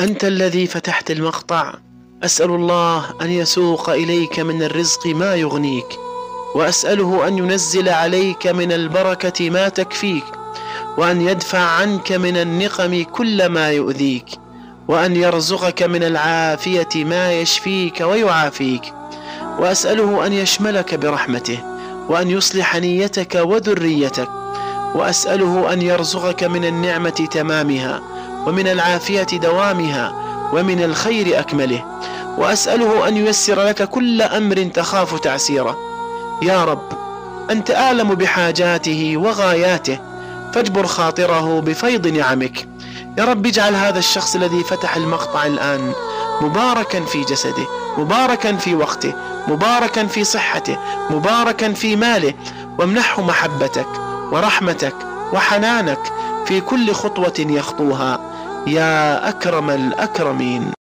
أنت الذي فتحت المقطع، أسأل الله أن يسوق إليك من الرزق ما يغنيك، وأسأله أن ينزل عليك من البركة ما تكفيك، وأن يدفع عنك من النقم كل ما يؤذيك، وأن يرزقك من العافية ما يشفيك ويعافيك، وأسأله أن يشملك برحمته، وأن يصلح نيتك وذريتك، وأسأله أن يرزقك من النعمة تمامها، ومن العافية دوامها، ومن الخير أكمله، وأسأله أن ييسر لك كل أمر تخاف تعسيره. يا رب، أنت أعلم بحاجاته وغاياته، فاجبر خاطره بفيض نعمك. يا رب، اجعل هذا الشخص الذي فتح المقطع الآن مباركا في جسده، مباركا في وقته، مباركا في صحته، مباركا في ماله، وامنحه محبتك ورحمتك وحنانك في كل خطوة يخطوها يا أكرم الأكرمين.